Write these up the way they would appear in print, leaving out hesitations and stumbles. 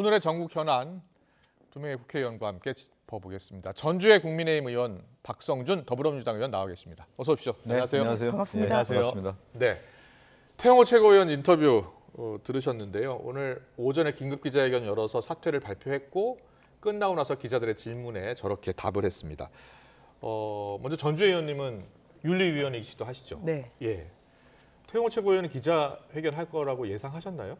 오늘의 전국 현안 두 명의 국회의원과 함께 짚어보겠습니다. 전주의 국민의힘 의원 박성준 더불어민주당 의원 나와 계십니다. 어서 오십시오. 네, 안녕하세요. 안녕하세요. 반갑습니다. 네, 안녕하세요. 반갑습니다. 네, 태영호 최고위원 인터뷰 들으셨는데요. 오늘 오전에 긴급 기자회견 열어서 사퇴를 발표했고 끝나고 나서 기자들의 질문에 저렇게 답을 했습니다. 먼저 전주 의원님은 윤리위원이시기도 하시죠? 네. 예. 태영호 최고위원은 기자회견 할 거라고 예상하셨나요?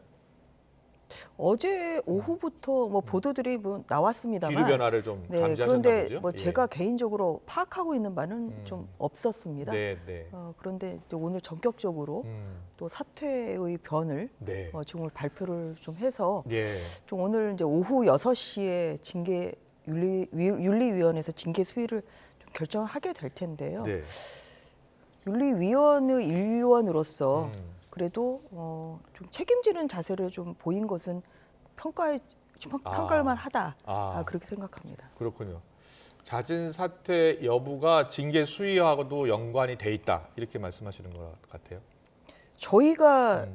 어제 오후부터 뭐 보도들이 뭐 나왔습니다만 기류 변화를 좀 네, 감지하셨나 그런데 보죠? 뭐 예. 제가 개인적으로 파악하고 있는 바는 좀 없었습니다. 네, 네. 그런데 또 오늘 전격적으로 또 사퇴의 변을 네. 지금 발표를 좀 해서 예. 좀 오늘 이제 오후 6시에 징계 윤리위원회에서 징계 수위를 좀 결정하게 될 텐데요. 네. 윤리위원의 일원으로서 그래도 좀 책임지는 자세를 좀 보인 것은 평가할 만하다. 그렇게 생각합니다. 그렇군요. 잦은 사퇴 여부가 징계 수위하고도 연관이 돼 있다 이렇게 말씀하시는 것 같아요. 저희가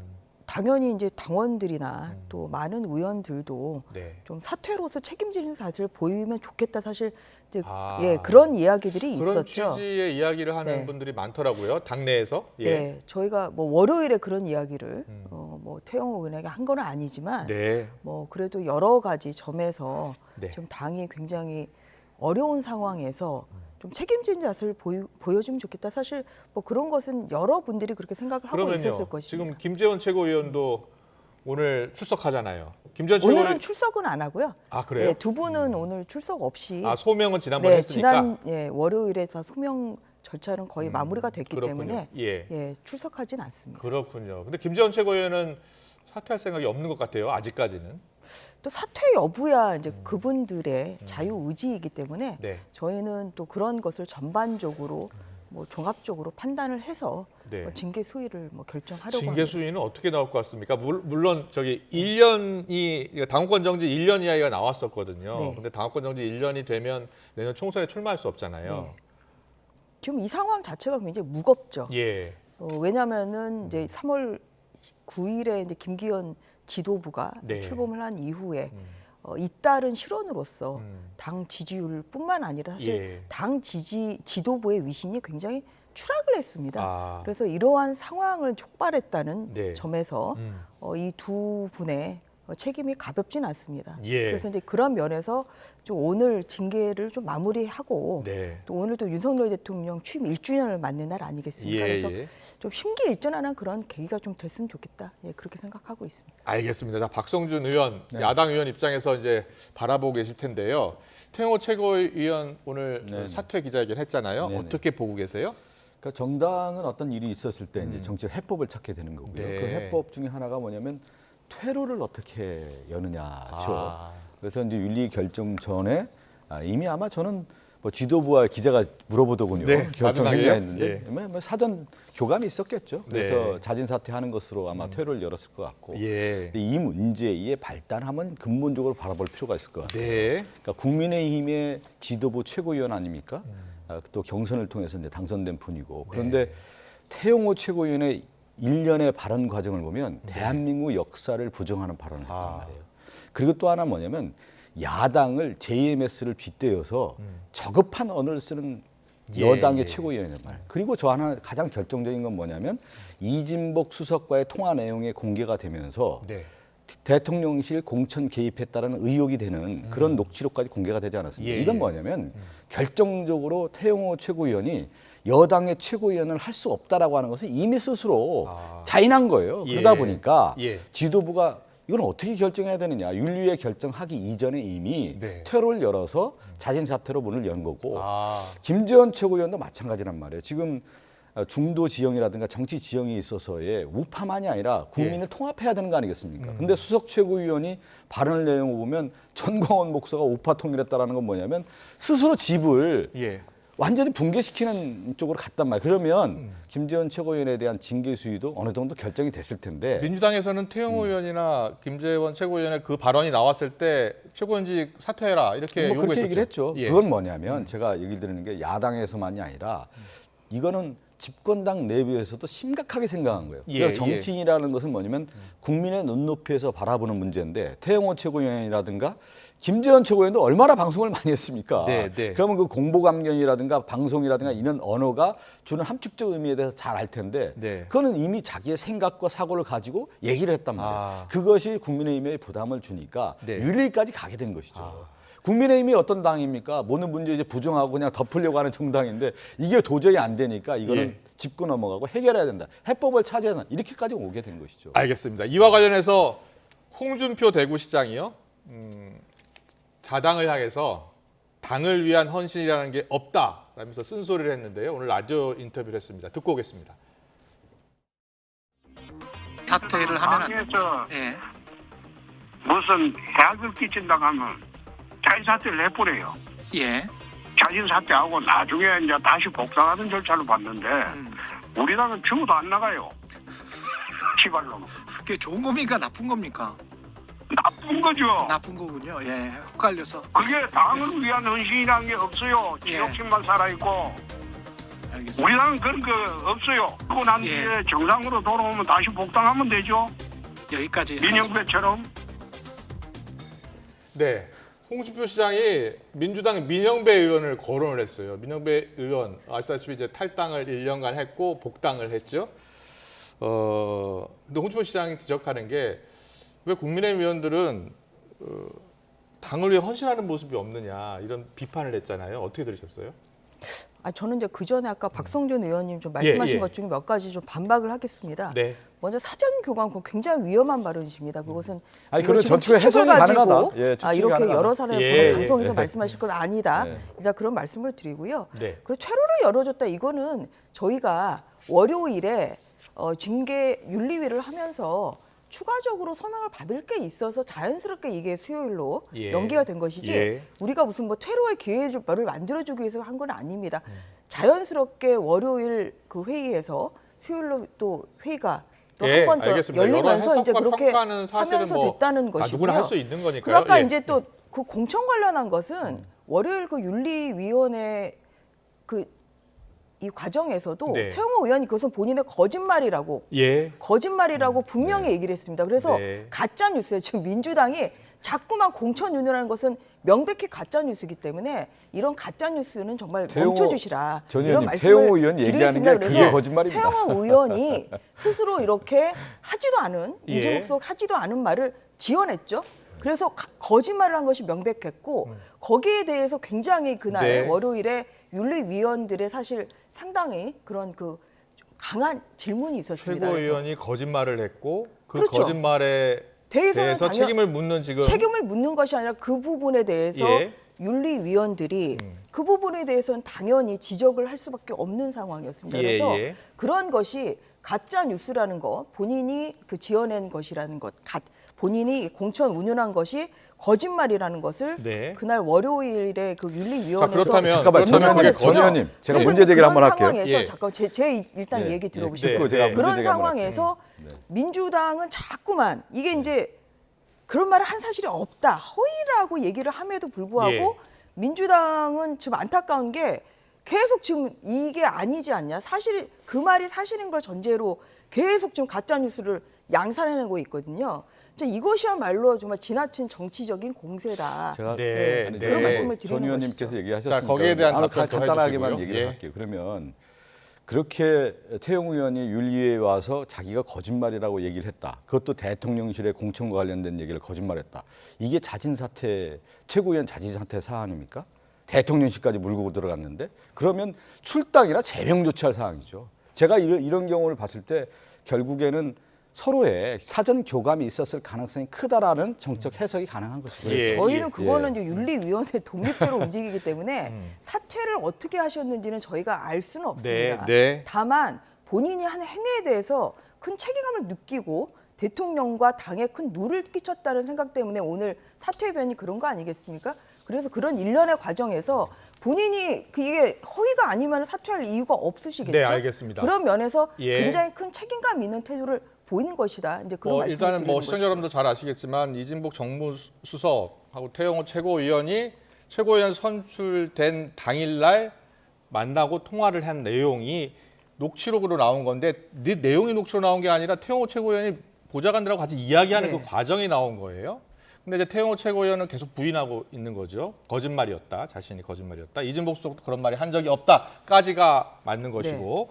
당연히 이제 당원들이나 또 많은 의원들도 네. 좀 사퇴로서 책임지는 자세를 보이면 좋겠다. 사실 이제 아. 그런 이야기들이 그런 있었죠. 취지의 이야기를 하는 네. 분들이 많더라고요. 당내에서. 예. 네, 저희가 뭐 월요일에 그런 이야기를 뭐 태영호 의원에게 한 건 아니지만 네. 뭐 그래도 여러 가지 점에서 네. 좀 당이 굉장히 어려운 상황에서 좀 책임진 자세를 보여주면 좋겠다. 사실 뭐 그런 것은 여러분들이 그렇게 생각을 하고 그러면요. 있었을 것입니다. 지금 김재원 최고위원도 오늘 출석하잖아요. 김재원 오늘은 출석은 안 하고요. 아 그래요? 네, 두 분은 오늘 출석 없이 소명은 지난번에 네, 했으니까. 지난 월요일에서 소명 절차는 거의 마무리가 됐기 그렇군요. 때문에 예. 출석하진 않습니다. 그렇군요. 근데 김재원 최고위원은 사퇴할 생각이 없는 것 같아요. 아직까지는. 또 사퇴 여부야 이제 그분들의 자유 의지이기 때문에 네. 저희는 또 그런 것을 전반적으로 뭐 종합적으로 판단을 해서 네. 징계 수위를 뭐 결정하려고 징계 합니다. 수위는 어떻게 나올 것 같습니까? 물론 저기 1년이 당원권 정지 1년 이하가 나왔었거든요. 네. 근데 당원권 정지 1년이 되면 내년 총선에 출마할 수 없잖아요. 네. 지금 이 상황 자체가 굉장히 무겁죠. 예. 왜냐하면은 이제 3월 9일에 이제 김기현 지도부가 네. 출범을 한 이후에 잇따른 실언으로서 당 지지율뿐만 아니라 사실 예. 당 지도부의 위신이 굉장히 추락을 했습니다. 아. 그래서 이러한 상황을 촉발했다는 네. 점에서 이 두 분의 책임이 가볍진 않습니다. 예. 그래서 이제 그런 면에서 좀 오늘 징계를 좀 마무리하고 네. 또 오늘 또 윤석열 대통령 취임 1주년을 맞는 날 아니겠습니까? 그래서 좀 심기일전하는 그런 계기가 좀 됐으면 좋겠다. 그렇게 생각하고 있습니다. 알겠습니다. 자, 박성준 의원, 야당 의원 입장에서 이제 바라보고 계실 텐데요. 태영호 최고위원 오늘 사퇴 기자회견 했잖아요. 네네. 어떻게 보고 계세요? 그러니까 정당은 어떤 일이 있었을 때 이제 정치적 해법을 찾게 되는 거고요. 네. 그 해법 중에 하나가 뭐냐면 퇴로를 어떻게 여느냐죠. 그래서 이제 윤리 결정 전에 이미 아마 저는 뭐 지도부와 기자가 물어보더군요. 네, 결정했냐 했는데 예. 뭐 사전 교감이 있었겠죠. 그래서 네. 자진 사퇴하는 것으로 아마 퇴로를 열었을 것 같고 예. 이 문제의 발단함은 근본적으로 바라볼 필요가 있을 것 같아요. 네. 그러니까 국민의힘의 지도부 최고위원 아닙니까? 또 경선을 통해서 이제 당선된 분이고 그런데 태영호 최고위원의 일련의 발언 과정을 보면 대한민국 역사를 부정하는 발언을 했단 말이에요. 그리고 또 하나 뭐냐면 야당을 JMS를 빗대어서 저급한 언어를 쓰는 여당의 최고위원이란 말이에요. 그리고 저 하나 가장 결정적인 건 뭐냐면 이진복 수석과의 통화 내용이 공개가 되면서 네. 대통령실 공천 개입했다는 의혹이 되는 그런 녹취록까지 공개가 되지 않았습니까? 예. 이건 뭐냐면 결정적으로 태영호 최고위원이 여당의 최고위원을 할 수 없다라고 하는 것을 이미 스스로 자인한 거예요. 예. 그러다 보니까 예. 지도부가 이건 어떻게 결정해야 되느냐. 윤리에 결정하기 이전에 이미 네. 퇴로를 열어서 자진 사퇴로 문을 연 거고 아. 김재원 최고위원도 마찬가지란 말이에요. 지금 중도 지형이라든가 정치 지형이 있어서의 우파만이 아니라 국민을 통합해야 되는 거 아니겠습니까? 근데 수석 최고위원이 발언을 내용을 보면 전광훈 목사가 우파 통일했다라는 건 뭐냐면 스스로 집을 예. 완전히 붕괴시키는 쪽으로 갔단 말이에요. 그러면 김재원 최고위원에 대한 징계 수위도 어느 정도 결정이 됐을 텐데 민주당에서는 태영호 의원이나 김재원 최고위원의 그 발언이 나왔을 때 최고위원직 사퇴해라 이렇게 뭐 그렇게 요구했었죠. 얘기를 했죠. 예. 그건 뭐냐면 제가 얘기 드리는 게 야당에서만이 아니라 이거는 집권당 내부에서도 심각하게 생각한 거예요. 예, 그러니까 정치인이라는 것은 뭐냐면 국민의 눈높이에서 바라보는 문제인데 태영호 최고위원이라든가 김재원 최고위원도 얼마나 방송을 많이 했습니까? 네, 네. 그러면 그 공보감경이라든가 방송이라든가 이런 언어가 주는 함축적 의미에 대해서 잘 알 텐데 네. 그거는 이미 자기의 생각과 사고를 가지고 얘기를 했단 말이에요. 아. 그것이 국민의힘에 부담을 주니까 네. 윤리까지 가게 된 것이죠. 국민의힘이 어떤 당입니까? 모든 문제 이제 부정하고 그냥 덮으려고 하는 정당인데 이게 도저히 안 되니까 이거는 예. 짚고 넘어가고 해결해야 된다. 해법을 찾아야 된다. 이렇게까지 오게 된 것이죠. 알겠습니다. 이와 관련해서 홍준표 대구시장이요. 자당을 향해서 당을 위한 헌신이라는 게 없다 라면서 쓴소리를 했는데요. 오늘 라디오 인터뷰를 했습니다. 듣고 오겠습니다. 사퇴를 하면 안 됩니다. 당에서 예. 무슨 해악을 끼친다고 하면 자진 사퇴를 해버려요. 예. 자진 사퇴하고 나중에 이제 다시 복당하는 절차를 봤는데 우리 당은 죽어도 안 나가요. 시발로. 그게 좋은 겁니까? 나쁜 겁니까? 나쁜 거죠. 나쁜 거군요. 예. 헷갈려서. 그게 당을 위한 헌신이라는 게 없어요. 예. 지역심만 살아있고. 알겠습니다. 우리 당은 그런 거 없어요. 그러고 난 예. 뒤에 정상으로 돌아오면 다시 복당하면 되죠. 여기까지. 민영배처럼. 네. 홍준표 시장이 민주당 민영배 의원을 거론을 했어요. 민영배 의원 아시다시피 이제 탈당을 1년간 했고 복당을 했죠. 근데 홍준표 시장이 지적하는 게 왜 국민의힘 의원들은 당을 위해 헌신하는 모습이 없느냐 이런 비판을 했잖아요. 어떻게 들으셨어요? 저는 이제 그 전에 아까 박성준 의원님 좀 말씀하신 예. 것 중에 몇 가지 좀 반박을 하겠습니다. 네. 먼저 사전 교감 그거 굉장히 위험한 발언이십니다. 그것은 아니, 이걸 그건 지금 전투의 추측을 해석이 가지고 가능하다. 예, 추측이 이렇게 가능하다. 여러 사람을 예, 방송에서 예. 말씀하실 건 아니다. 네. 일단 그런 말씀을 드리고요. 네. 그리고 퇴로를 열어줬다 이거는 저희가 월요일에 징계 윤리위를 하면서 추가적으로 서명을 받을 게 있어서 자연스럽게 이게 수요일로 예. 연기가 된 것이지 예. 우리가 무슨 뭐 퇴로의 기회를 만들어주기 위해서 한 건 아닙니다. 자연스럽게 월요일 그 회의에서 수요일로 또 회의가 또 예, 한 번 더 알겠습니다. 열리면서 여러 이제 해석과 그렇게 평가는 사실은 하면서 뭐 됐다는 것이고요. 누구나 할 수 있는 거니까요. 그리고 아까 예. 이제 또 그 공천 관련한 것은 월요일 그 윤리위원회 이 과정에서도 네. 태영호 의원이 그것은 본인의 거짓말이라고 분명히 얘기를 했습니다. 그래서 네. 가짜 뉴스예요. 지금 민주당이 자꾸만 공천 윤회라는 것은 명백히 가짜 뉴스이기 때문에 이런 가짜 뉴스는 정말 멈춰주시라. 전 이런 의원님, 말씀을 태영호 의원 얘기하는 드리겠습니다. 게 그게 그래서 거짓말입니다. 태영호 의원이 스스로 이렇게 하지도 않은 예. 이재목 속 하지도 않은 말을 지어냈죠. 그래서 거짓말을 한 것이 명백했고 거기에 대해서 굉장히 그날 네. 월요일에 윤리위원들의 사실 상당히 그런 그 강한 질문이 있었습니다. 그래서 최고위원이 거짓말을 했고 그 그렇죠. 거짓말에 대해서는 대해서 책임을 묻는 지금 책임을 묻는 것이 아니라 그 부분에 대해서 예. 윤리위원들이 그 부분에 대해서는 당연히 지적을 할 수밖에 없는 상황이었습니다. 예, 그래서 예. 그런 것이 가짜 뉴스라는 거, 본인이 그 지어낸 것이라는 것, 본인이 공천 운운한 것이 거짓말이라는 것을 네. 그날 월요일에 그 윤리위원회에서 그렇다면 잠깐만, 그렇다면 그게 전 의원님, 제가 그래서 문제 제기를 그런 한번 할게요. 상황에서 예. 잠깐 제 일단 예. 얘기 예. 들어보시고 네, 제가 네. 문제 그런 제기 한번 할게요. 상황에서 민주당은 자꾸만 이게 이제 그런 말을 한 사실이 없다 허위라고 얘기를 함에도 불구하고 예. 민주당은 지금 안타까운 게 계속 지금 이게 아니지 않냐 사실 그 말이 사실인 걸 전제로 계속 지금 가짜 뉴스를 양산해내고 있거든요. 이것이야말로 정말 지나친 정치적인 공세다. 제가 네, 아니, 네. 그런 말씀을 드리는 전 의원님께서 것이죠. 얘기하셨으니까 자, 거기에 대한 아마 답변 더 간단하게만 해주시고요. 얘기를 예. 할게요. 그러면 그렇게 태영호 의원이 윤리위에 와서 자기가 거짓말이라고 얘기를 했다. 그것도 대통령실의 공천과 관련된 얘기를 거짓말했다. 이게 자진사퇴 최고위원 자진사퇴 사안입니까? 대통령실까지 물고 들어갔는데 그러면 출당이나 제명 조치할 사항이죠. 제가 이런 경우를 봤을 때 결국에는 서로의 사전 교감이 있었을 가능성이 크다라는 정책 해석이 가능한 것이죠. 예. 저희는 그거는 이제 윤리위원회 독립제로 움직이기 때문에 음. 사퇴를 어떻게 하셨는지는 저희가 알 수는 없습니다. 네. 다만 본인이 한 행위에 대해서 큰 책임감을 느끼고 대통령과 당에 큰 누를 끼쳤다는 생각 때문에 오늘 사퇴변이 그런 거 아니겠습니까? 그래서 그런 일련의 과정에서 본인이 이게 허위가 아니면 사퇴할 이유가 없으시겠죠. 네, 알겠습니다. 그런 면에서 예. 굉장히 큰 책임감 있는 태도를 보이는 것이다. 이제 그런 말씀을 일단은 드리는 시청자 것이죠. 여러분도 잘 아시겠지만 이진복 정무수석하고 태영호 최고위원이 최고위원 선출된 당일날 만나고 통화를 한 내용이 녹취록으로 나온 건데 내용이 녹취로 나온 게 아니라 태영호 최고위원이 보좌관들하고 같이 이야기하는 네. 그 과정이 나온 거예요. 근데 이제 태영호 최고위원은 계속 부인하고 있는 거죠. 거짓말이었다. 자신이 거짓말이었다. 이준복 수석도 그런 말이 한 적이 없다까지가 맞는 것이고.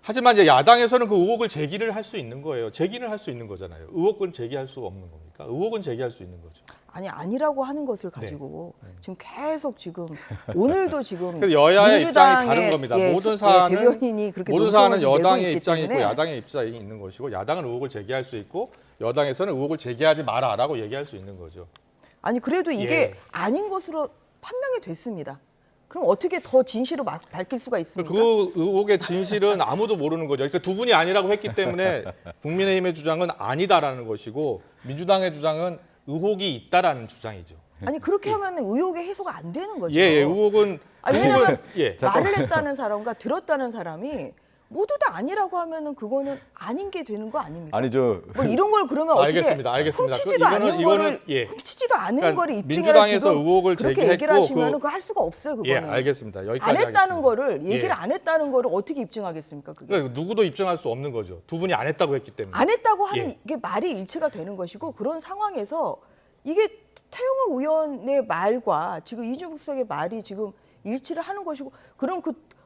하지만 이제 야당에서는 그 의혹을 제기를 할 수 있는 거예요. 제기를 할 수 있는 거잖아요. 의혹은 제기할 수 없는 겁니까? 의혹은 제기할 수 있는 거죠. 아니 아니라고 하는 것을 가지고 지금 계속 지금 오늘도 지금 그래서 여야의 입장이 민주당의, 다른 겁니다. 예, 모든 예, 사안은 대변인이 그렇게 모든 논평을 사안은 좀 내고 여당의 있기 입장이 있고 때문에 야당의 입장이 있는 것이고 야당은 의혹을 제기할 수 있고 여당에서는 의혹을 제기하지 마라라고 얘기할 수 있는 거죠. 아니 그래도 이게 예. 아닌 것으로 판명이 됐습니다. 그럼 어떻게 더 진실을 밝힐 수가 있습니까? 그 의혹의 진실은 아무도 모르는 거죠. 그러니까 두 분이 아니라고 했기 때문에 국민의힘의 주장은 아니다라는 것이고 민주당의 주장은 의혹이 있다라는 주장이죠. 아니 그렇게 하면 의혹의 해소가 안 되는 거죠. 예, 의혹은 아니, 왜냐면 예. 말을 했다는 사람과 들었다는 사람이 모두 다 아니라고 하면은 그거는 아닌 게 되는 거 아닙니까? 아니 저 뭐 이런 걸 그러면 어떻게 알겠습니다. 훔치지도 않는 거를 예. 훔치지도 않은 그러니까 거를 입증해라 민주당에서 지금 의혹을 그렇게 제기했고 얘기를 하시면은 그- 그거 할 수가 없어요. 예, 그거는 알겠습니다. 여기까지 안 했다는 하겠습니다. 거를 얘기를 예. 안 했다는 거를 어떻게 입증하겠습니까? 그게 그러니까 누구도 입증할 수 없는 거죠. 두 분이 안 했다고 했기 때문에. 안 했다고 하는 예. 이게 말이 일치가 되는 것이고 그런 상황에서 이게 태영호 의원의 말과 지금 이준석 수석의 말이 지금 일치를 하는 것이고 그럼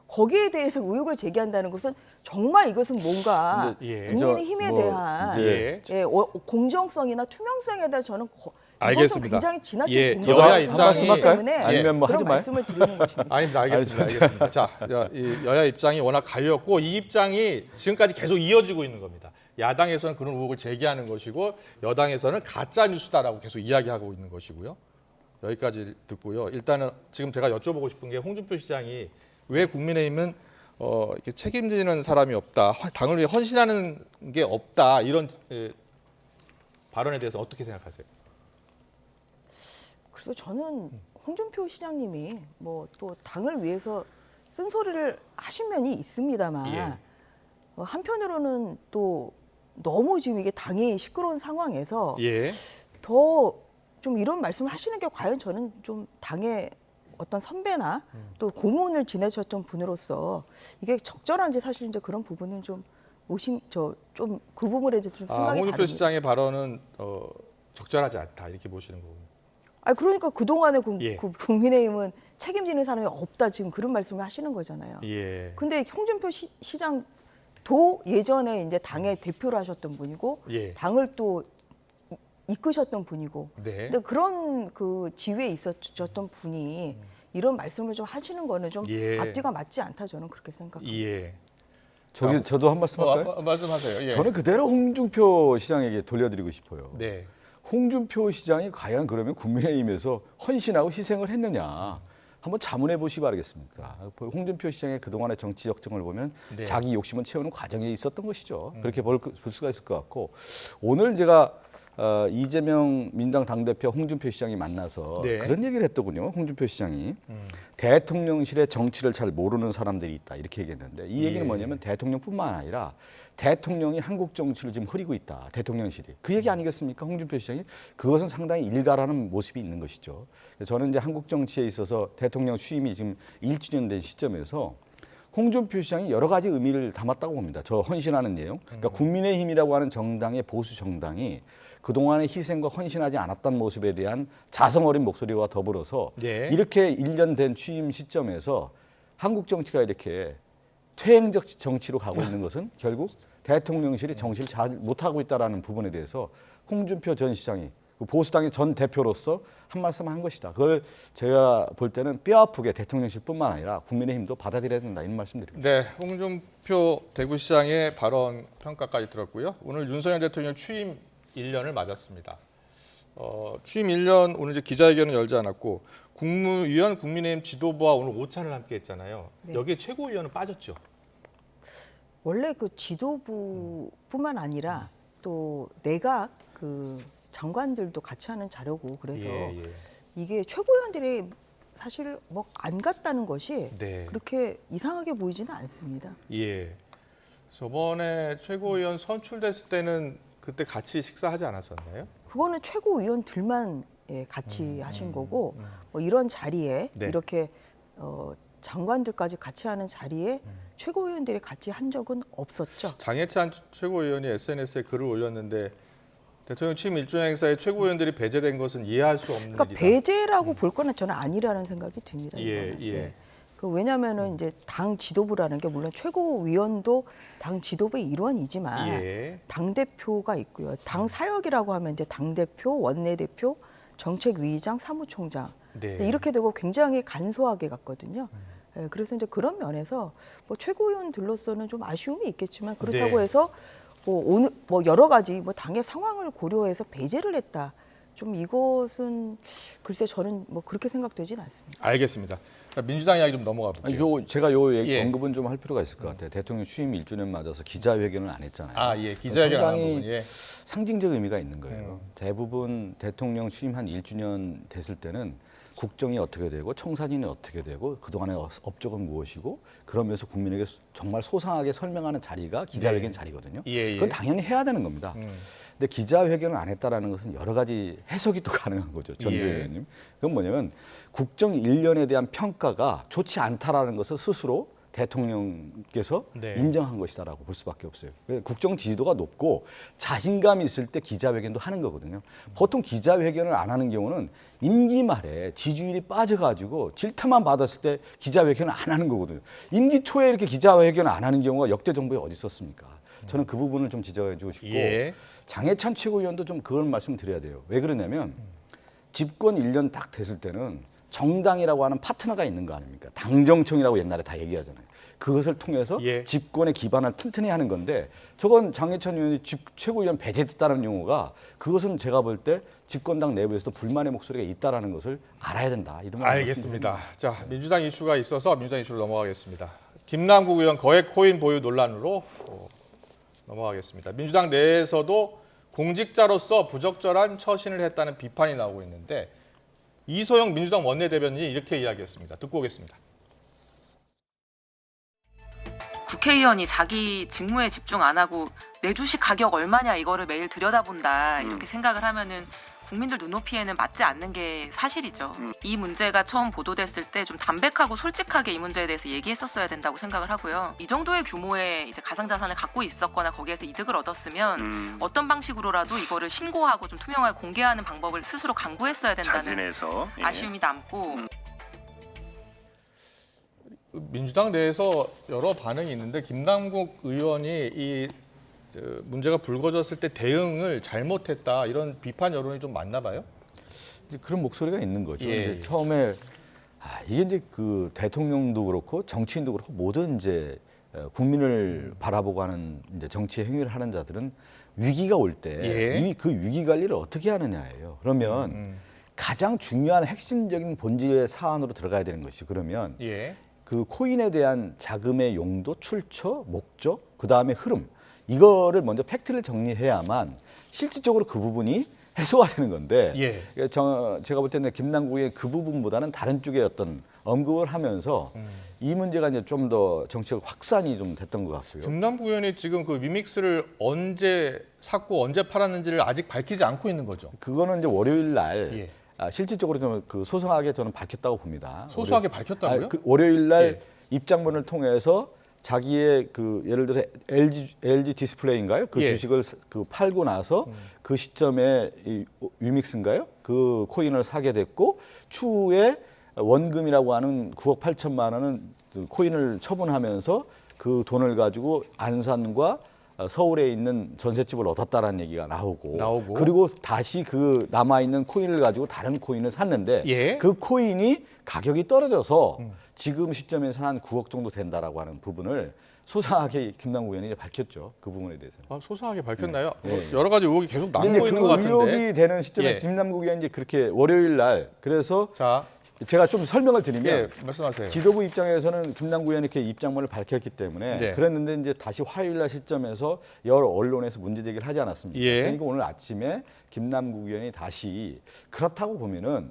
거기에 대해서 의혹을 제기한다는 것은 정말 이것은 뭔가 근데 예. 국민의힘에 뭐 대한 예. 공정성이나 투명성에 대해서 저는 이것은 알겠습니다. 굉장히 지나친 예, 공정성이기 여야 입장이- 때문에 아니면 뭐 그런 하지 마요. 말씀을 드리는 것입니다. 아닙니다. 알겠습니다. 알겠습니다. 자, 이 여야 입장이 워낙 갈렸고 이 입장이 지금까지 계속 이어지고 있는 겁니다. 야당에서는 그런 의혹을 제기하는 것이고 여당에서는 가짜 뉴스다라고 계속 이야기하고 있는 것이고요. 여기까지 듣고요. 일단은 지금 제가 여쭤보고 싶은 게 홍준표 시장이 왜 국민의힘은 이렇게 책임지는 사람이 없다, 당을 위해 헌신하는 게 없다 이런 발언에 대해서 어떻게 생각하세요? 그래서 저는 홍준표 시장님이 뭐 또 당을 위해서 쓴소리를 하신 면이 있습니다만 예. 한편으로는 또 너무 지금 이게 당이 시끄러운 상황에서 예. 더 좀 이런 말씀을 하시는 게 과연 저는 좀 당의 어떤 선배나 또 고문을 지내셨던 분으로서 이게 적절한지 사실 이제 그런 부분은 좀 좀 그 부분에 대해서 좀 생각이 홍준표 다릅니다. 시장의 발언은 적절하지 않다 이렇게 보시는 거군요. 아 그러니까 그 동안에 예. 국민의힘은 책임지는 사람이 없다 지금 그런 말씀을 하시는 거잖아요. 예. 근데 홍준표 시장도 예전에 이제 당의 대표를 하셨던 분이고 예. 당을 또 이끄셨던 분이고 네. 근데 그런 그 지위에 있었던 분이 이런 말씀을 좀 하시는 거는 좀 예. 앞뒤가 맞지 않다 저는 그렇게 생각합니다. 예. 저도 한 말씀 할까요? 말씀하세요. 예. 저는 그대로 홍준표 시장에게 돌려드리고 싶어요. 네. 홍준표 시장이 과연 그러면 국민의힘에서 헌신하고 희생을 했느냐 한번 자문해 보시기 바라겠습니다. 홍준표 시장의 그동안의 정치 역정을 보면 네. 자기 욕심을 채우는 과정에 있었던 것이죠. 그렇게 볼 수가 있을 것 같고 오늘 제가 이재명 민주당 당대표 홍준표 시장이 만나서 네. 그런 얘기를 했더군요. 홍준표 시장이 대통령실의 정치를 잘 모르는 사람들이 있다 이렇게 얘기했는데 이 얘기는 예. 뭐냐면 대통령뿐만 아니라 대통령이 한국 정치를 지금 흐리고 있다. 대통령실이. 그 얘기 아니겠습니까? 홍준표 시장이. 그것은 상당히 일가라는 모습이 있는 것이죠. 저는 이제 한국 정치에 있어서 대통령 취임이 지금 1주년 된 시점에서 홍준표 시장이 여러 가지 의미를 담았다고 봅니다. 저 헌신하는 내용. 그러니까 국민의힘이라고 하는 정당의 보수 정당이 그동안의 희생과 헌신하지 않았던 모습에 대한 자성 어린 목소리와 더불어서 네. 이렇게 1년 된 취임 시점에서 한국 정치가 이렇게 퇴행적 정치로 가고 있는 것은 결국 대통령실이 정치를 잘 못하고 있다는 부분에 대해서 홍준표 전 시장이 보수당의 전 대표로서 한 말씀 한 것이다. 그걸 제가 볼 때는 뼈아프게 대통령실뿐만 아니라 국민의힘도 받아들여야 된다 이런 말씀드립니다. 네, 홍준표 대구시장의 발언 평가까지 들었고요. 오늘 윤석열 대통령 취임 1년을 맞았습니다. 취임 1년 오늘 이제 기자회견을 열지 않았고 국무위원 국민의힘 지도부와 오늘 오찬을 함께 했잖아요. 네. 여기에 최고위원은 빠졌죠. 원래 그 지도부뿐만 아니라 또 내각 그 장관들도 같이 하는 자료고 그래서 예. 이게 최고위원들이 사실 뭐 안 갔다는 것이 네. 그렇게 이상하게 보이지는 않습니다. 예. 저번에 최고위원 선출됐을 때는 그때 같이 식사하지 않았었나요? 그거는 최고위원들만 같이 하신 거고 뭐 이런 자리에 네. 이렇게 장관들까지 같이 하는 자리에 최고위원들이 같이 한 적은 없었죠. 장해찬 최고위원이 SNS에 글을 올렸는데 대통령 취임 1주년 행사에 최고위원들이 배제된 것은 이해할 수 없는 그러니까 일이다. 배제라고 볼 거는 저는 아니라는 생각이 듭니다. 예, 이거는. 예. 그 왜냐하면은 이제 당 지도부라는 게 물론 최고위원도 당 지도부의 일원이지만 예. 당 대표가 있고요. 당 사역이라고 하면 이제 당 대표, 원내 대표, 정책위의장, 사무총장 네. 이제 이렇게 되고 굉장히 간소하게 갔거든요. 예, 그래서 이제 그런 면에서 뭐 최고위원들로서는 좀 아쉬움이 있겠지만 그렇다고 네. 해서 뭐 오늘 뭐 여러 가지 뭐 당의 상황을 고려해서 배제를 했다. 좀 이것은 글쎄 저는 뭐 그렇게 생각되진 않습니다. 알겠습니다. 자, 민주당 이야기 좀 넘어가 볼게요. 제가 얘기 예. 언급은 좀 할 필요가 있을 것 같아요. 대통령 취임 1주년 맞아서 기자회견을 안 했잖아요. 아, 예. 기자회견 안 한 상당히 부분. 예. 상징적 의미가 있는 거예요. 대부분 대통령 취임 한 1주년 됐을 때는 국정이 어떻게 되고 청사진이 어떻게 되고 그동안의 업적은 무엇이고 그러면서 국민에게 정말 소상하게 설명하는 자리가 기자회견 네. 자리거든요. 예, 예. 그건 당연히 해야 되는 겁니다. 근데 기자회견을 안 했다라는 것은 여러 가지 해석이 또 가능한 거죠. 전주 예. 의원님. 그건 뭐냐면 국정 1년에 대한 평가가 좋지 않다라는 것을 스스로 대통령께서 네. 인정한 것이다라고 볼 수밖에 없어요. 국정 지지도가 높고 자신감이 있을 때 기자회견도 하는 거거든요. 보통 기자회견을 안 하는 경우는 임기 말에 지지율이 빠져가지고 질타만 받았을 때 기자회견을 안 하는 거거든요. 임기 초에 이렇게 기자회견을 안 하는 경우가 역대 정부에 어디 있었습니까? 저는 그 부분을 좀 지적해주고 싶고 예. 장해찬 최고위원도 좀 그걸 말씀드려야 돼요. 왜 그러냐면 집권 1년 딱 됐을 때는 정당이라고 하는 파트너가 있는 거 아닙니까? 당정청이라고 옛날에 다 얘기하잖아요. 그것을 통해서 예. 집권의 기반을 튼튼히 하는 건데 저건 장해찬 의원이 최고위원 배제됐다는 용어가 그것은 제가 볼 때 집권당 내부에서도 불만의 목소리가 있다라는 것을 알아야 된다. 이런 말 알겠습니다. 자, 민주당 이슈가 있어서 민주당 이슈로 넘어가겠습니다. 김남국 의원 거액 코인 보유 논란으로 넘어가겠습니다. 민주당 내에서도 공직자로서 부적절한 처신을 했다는 비판이 나오고 있는데 이소영 민주당 원내대변인이 이렇게 이야기했습니다. 듣고 오겠습니다. 국회의원이 자기 직무에 집중 안 하고 내 주식 가격 얼마냐 이거를 매일 들여다본다 이렇게 생각을 하면은 국민들 눈높이에는 맞지 않는 게 사실이죠. 이 문제가 처음 보도됐을 때 좀 담백하고 솔직하게 이 문제에 대해서 얘기했었어야 된다고 생각을 하고요. 이 정도의 규모의 이제 가상자산을 갖고 있었거나 거기에서 이득을 얻었으면 어떤 방식으로라도 이거를 신고하고 좀 투명하게 공개하는 방법을 스스로 강구했어야 된다는 자진해서 예. 아쉬움이 남고 민주당 내에서 여러 반응이 있는데 김남국 의원이 이 문제가 불거졌을 때 대응을 잘못했다 이런 비판 여론이 좀 많나 봐요. 이제 그런 목소리가 있는 거죠. 예. 이제 처음에 이게 이제 그 대통령도 그렇고 정치인도 그렇고 모든 이제 국민을 바라보고 하는 이제 정치 행위를 하는 자들은 위기가 올 때 예. 그 위기 관리를 어떻게 하느냐예요. 그러면 가장 중요한 핵심적인 본질의 사안으로 들어가야 되는 것이 그러면 예. 그 코인에 대한 자금의 용도, 출처, 목적, 그 다음에 흐름 이거를 먼저 팩트를 정리해야만 실질적으로 그 부분이 해소가 되는 건데 예. 제가 볼 때는 김남국의 그 부분보다는 다른 쪽의 어떤 언급을 하면서 이 문제가 이제 좀 더 정치적 확산이 좀 됐던 것 같고요. 김남국 의원이 지금 그 위믹스를 언제 샀고 언제 팔았는지를 아직 밝히지 않고 있는 거죠. 그거는 이제 월요일 날 예. 실질적으로 좀 그 소소하게 저는 밝혔다고 봅니다. 소소하게 밝혔다고요? 그 월요일 날 예. 입장문을 통해서 자기의 그 예를 들어 LG 디스플레이인가요? 그 예. 주식을 그 팔고 나서 그 시점에 이 위믹스인가요? 그 코인을 사게 됐고 추후에 원금이라고 하는 9억 8천만 원은 그 코인을 처분하면서 그 돈을 가지고 안산과 서울에 있는 전셋집을 얻었다라는 얘기가 나오고 그리고 다시 그 남아있는 코인을 가지고 다른 코인을 샀는데 예. 그 코인이 가격이 떨어져서 지금 시점에서는 한 9억 정도 된다라고 하는 부분을 소상하게 김남국 의원이 밝혔죠. 그 부분에 대해서. 소소하게 밝혔나요? 예. 뭐 여러 가지 의혹이 계속 근데 남고 있는 것 같은데. 의혹이 되는 시점에서 예. 김남국 의원이 이제 그렇게 월요일 날 그래서 자, 제가 좀 설명을 드리면 예, 말씀하세요. 지도부 입장에서는 김남국 의원이 이렇게 입장문을 밝혔기 때문에 네. 그랬는데 이제 다시 화요일 날 시점에서 여러 언론에서 문제 제기를 하지 않았습니까? 예. 그러니까 오늘 아침에 김남국 의원이 다시 그렇다고 보면은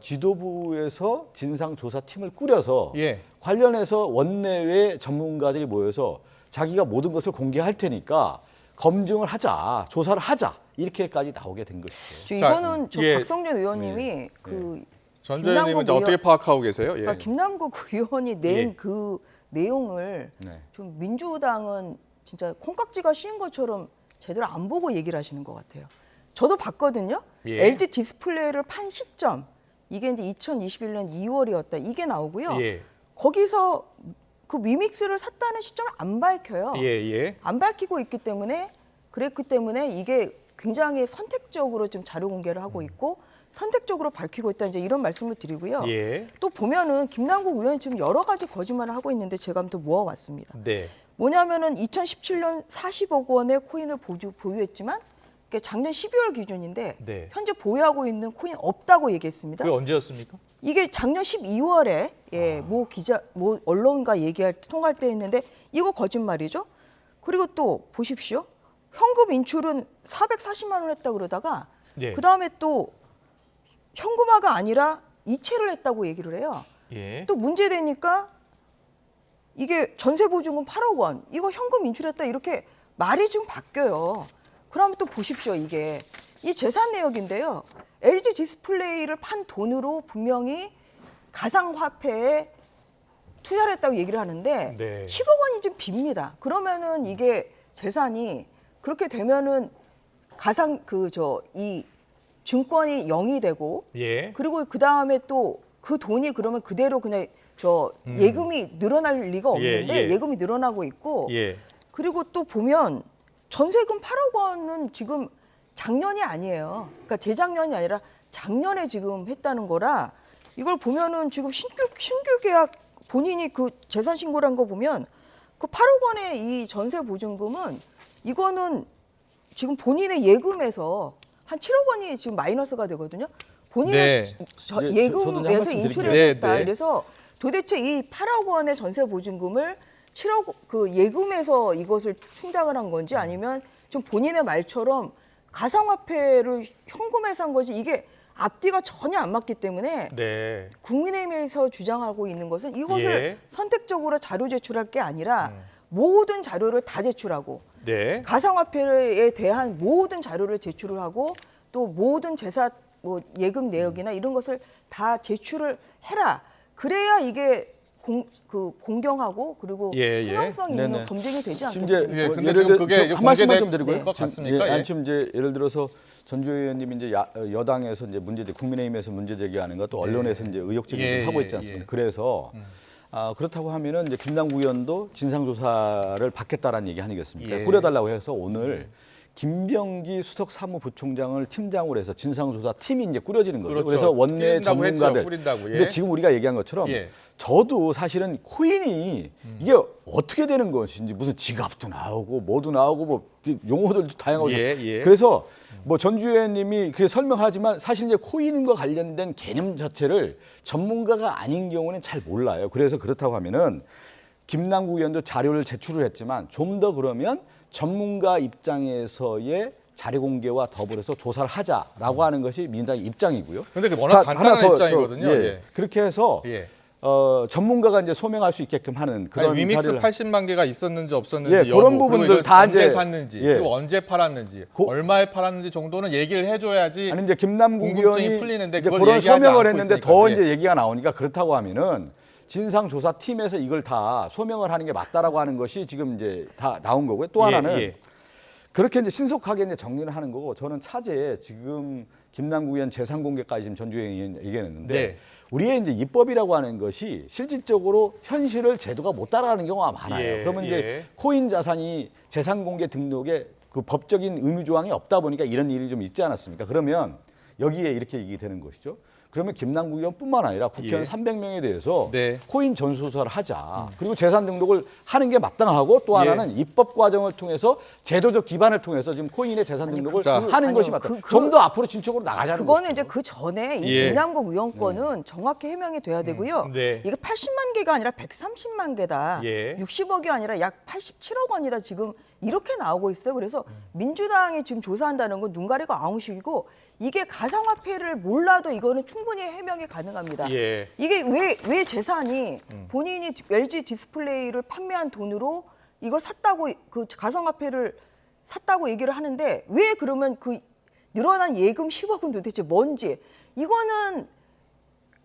지도부에서 진상조사팀을 꾸려서 예. 관련해서 원내외 전문가들이 모여서 자기가 모든 것을 공개할 테니까 검증을 하자, 조사를 하자 이렇게까지 나오게 된 것이죠. 이거는 저 예. 박성준 의원님이 그 전 의원님은 이제 김남국 어떻게 파악하고 계세요? 예. 그러니까 김남국 의원이 낸 예. 그 내용을 네. 좀 민주당은 진짜 콩깍지가 씌인 것처럼 제대로 안 보고 얘기를 하시는 것 같아요. 저도 봤거든요. 예. LG 디스플레이를 판 시점 이게 이제 2021년 2월이었다 이게 나오고요. 예. 거기서 그 위믹스를 샀다는 시점을 안 밝혀요. 예, 예. 안 밝히고 있기 때문에 그랬기 때문에 이게 굉장히 선택적으로 좀 자료 공개를 하고 있고 선택적으로 밝히고 있다 이제 이런 말씀을 드리고요. 예. 또 보면은 김남국 의원이 지금 여러 가지 거짓말을 하고 있는데 제가 한번 또 모아왔습니다. 네. 뭐냐면은 2017년 40억 원의 코인을 보유했지만 그게 작년 12월 기준인데 네. 현재 보유하고 있는 코인 없다고 얘기했습니다. 그게 언제였습니까? 이게 작년 12월에 모 언론과 통화할 때 했는데 이거 거짓말이죠. 그리고 또 보십시오. 현금 인출은 440만 원 했다 그러다가 네. 그다음에 또 현금화가 아니라 이체를 했다고 얘기를 해요. 예. 또 문제되니까 이게 전세보증금 8억 원, 이거 현금 인출했다 이렇게 말이 좀 바뀌어요. 그러면 또 보십시오. 이게 이 재산 내역인데요. LG 디스플레이를 판 돈으로 분명히 가상화폐에 투자를 했다고 얘기를 하는데 네. 10억 원이 좀 빕니다. 그러면은 이게 재산이 그렇게 되면은 이 증권이 0이 되고 예. 그리고 그 다음에 또 그 돈이 그러면 그대로 그냥 예금이 늘어날 리가 없는데 예. 예금이 늘어나고 있고 예. 그리고 또 보면 전세금 8억 원은 지금 작년이 아니에요. 그러니까 재작년이 아니라 작년에 지금 했다는 거라 이걸 보면은 지금 신규 계약 본인이 그 재산 신고를 한 거 보면 그 8억 원의 이 전세 보증금은 이거는 지금 본인의 예금에서 한 7억 원이 지금 마이너스가 되거든요. 본인의 네. 저도 이제 한 예금에서 말씀 인출을 드릴게요. 했다. 네, 네. 그래서 도대체 이 8억 원의 전세 보증금을 7억 그 예금에서 이것을 충당을 한 건지 아니면 좀 본인의 말처럼 가상화폐를 현금에 산 거지 이게 앞뒤가 전혀 안 맞기 때문에 네. 국민의힘에서 주장하고 있는 것은 이것을 예. 선택적으로 자료 제출할 게 아니라 모든 자료를 다 제출하고 네. 가상화폐에 대한 모든 자료를 제출을 하고 또 모든 재산 예금 내역이나 이런 것을 다 제출을 해라. 그래야 이게 공정하고 그리고 예, 예. 투명성 있는 네네. 검증이 되지 지금 않겠습니까? 예, 근데 예를 지금 들어 그게 한 말씀만 좀 공개될 드리고요. 것 같습니까? 아니, 예. 지금 이제 예를 들어서 전주 의원님이 이제 여당에서 이제 국민의힘에서 문제 제기하는 것 또 언론에서 이제 의혹 제기를 예, 하고 예, 있지 않습니까? 예. 그래서 그렇다고 하면은 이제 김남국 의원도 진상조사를 받겠다라는 얘기 아니겠습니까? 예. 꾸려달라고 해서 오늘 김병기 수석 사무부총장을 팀장으로 해서 진상조사 팀이 이제 꾸려지는 거죠. 그렇죠. 그래서 원내 꾸린다고 전문가들. 했죠. 꾸린다고, 예. 근데 지금 우리가 얘기한 것처럼 예. 저도 사실은 코인이 이게 어떻게 되는 것인지 무슨 지갑도 나오고 뭐도 나오고 뭐 용어들도 다양하고 예, 예. 그래서 뭐 전주 의원님이 그게 설명하지만 사실 이제 코인과 관련된 개념 자체를 전문가가 아닌 경우는 잘 몰라요. 그래서 그렇다고 하면은 김남국 의원도 자료를 제출을 했지만 좀 더 그러면 전문가 입장에서의 자료 공개와 더불어서 조사를 하자라고 하는 것이 민주당의 입장이고요. 근데 그 워낙 간단한 하나 더, 입장이거든요. 예. 예. 그렇게 해서 예. 전문가가 이제 소명할 수 있게끔 하는 그런 아니, 위믹스 자료를 80만 개가 있었는지 없었는지 예, 여부, 그런 그리고 부분들 이걸 다 언제 이제 샀는지 예. 그리고 언제 팔았는지 얼마에 팔았는지 정도는 얘기를 해줘야지. 아니 이제 김남국 궁금증이 의원이 풀리는데 이제 그걸 그런 얘기하지 소명을 않고 했는데 있으니까. 더 예. 이제 얘기가 나오니까 그렇다고 하면은 진상조사팀에서 이걸 다 소명을 하는 게 맞다라고 하는 것이 지금 이제 다 나온 거고요. 또 하나는 예. 그렇게 이제 신속하게 이제 정리를 하는 거고 저는 차제에 지금 김남국 의원 재산 공개까지 지금 전주에 얘기했는데 네. 우리의 이제 입법이라고 하는 것이 실질적으로 현실을 제도가 못 따라가는 경우가 많아요. 예, 그러면 예. 이제 코인 자산이 재산 공개 등록에 그 법적인 의무 조항이 없다 보니까 이런 일이 좀 있지 않았습니까? 그러면 여기에 이렇게 얘기 되는 것이죠. 그러면 김남국 의원뿐만 아니라 국회의원 예. 300명에 대해서 네. 코인 전수조사를 하자. 그리고 재산 등록을 하는 게 마땅하고 또 예. 하나는 입법 과정을 통해서 제도적 기반을 통해서 지금 코인의 재산 등록을 자, 하는 것이 아니요. 맞다. 좀 더 앞으로 진척으로 나가자는 그거는 거죠. 이제 그 전에 이 예. 김남국 의원 건은 정확히 해명이 돼야 되고요. 네. 이게 80만 개가 아니라 130만 개다. 예. 60억이 아니라 약 87억 원이다. 지금 이렇게 나오고 있어요. 그래서 민주당이 지금 조사한다는 건 눈 가리고 아웅식이고 이게 가상화폐를 몰라도 이거는 충분히 해명이 가능합니다. 예. 이게 왜 재산이 본인이 LG 디스플레이를 판매한 돈으로 이걸 샀다고 그 가상화폐를 샀다고 얘기를 하는데 왜 그러면 그 늘어난 예금 10억은 도대체 뭔지 이거는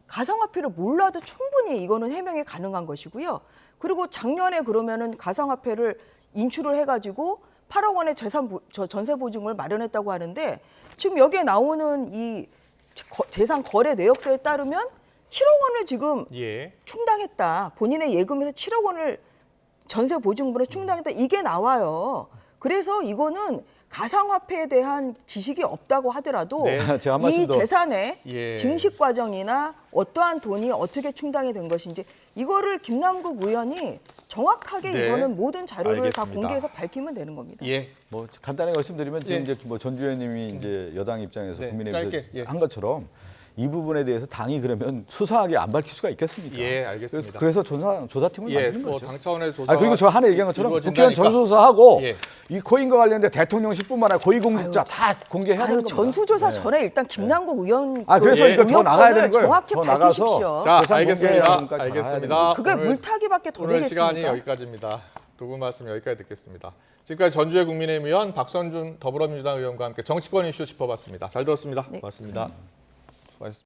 가상화폐를 몰라도 충분히 이거는 해명이 가능한 것이고요. 그리고 작년에 그러면은 가상화폐를 인출을 해가지고 8억 원의 전세 보증을 마련했다고 하는데 지금 여기에 나오는 이 재산 거래 내역서에 따르면 7억 원을 지금 예. 충당했다. 본인의 예금에서 7억 원을 전세 보증금으로 충당했다. 이게 나와요. 그래서 이거는 가상화폐에 대한 지식이 없다고 하더라도 네. 제가 한 말씀 이 더. 재산의 예. 증식 과정이나 어떠한 돈이 어떻게 충당이 된 것인지 이거를 김남국 의원이 정확하게 네. 이거는 모든 자료를 다 알겠습니다. 공개해서 밝히면 되는 겁니다. 예. 뭐 간단하게 말씀드리면 지금 예. 이제 뭐 전주 의원님이 이제 여당 입장에서 네, 국민의힘에서 짧게, 예. 한 것처럼 이 부분에 대해서 당이 그러면 수사하게 안 밝힐 수가 있겠습니까? 예, 알겠습니다. 그래서 조사팀을 예, 만드는 뭐 거죠. 당 차원의 조사. 그리고 저 하나 얘기한 것처럼 국회의원 이루어진다니까. 전수조사하고 예. 이 코인과 관련된 대통령실뿐만 아니라 고위공직자 다 공개해야 되는 아유, 겁니다. 전수조사 네. 전에 일단 김남국 의원 그래서 예. 이거 더 나가야 되는 거예요. 정확히 더 밝히십시오. 나가서 자, 재산 알겠습니다. 공개까지 다 알겠습니다. 그게 오늘- 물타기밖에 더 오늘 되겠습니까? 시간이 여기까지입니다. 두 분 말씀 여기까지 듣겠습니다. 지금까지 전주의 국민의힘 의원 박선준 더불어민주당 의원과 함께 정치권 이슈 짚어봤습니다. 잘 들었습니다. 네. 고맙습니다. 수고하셨습니다.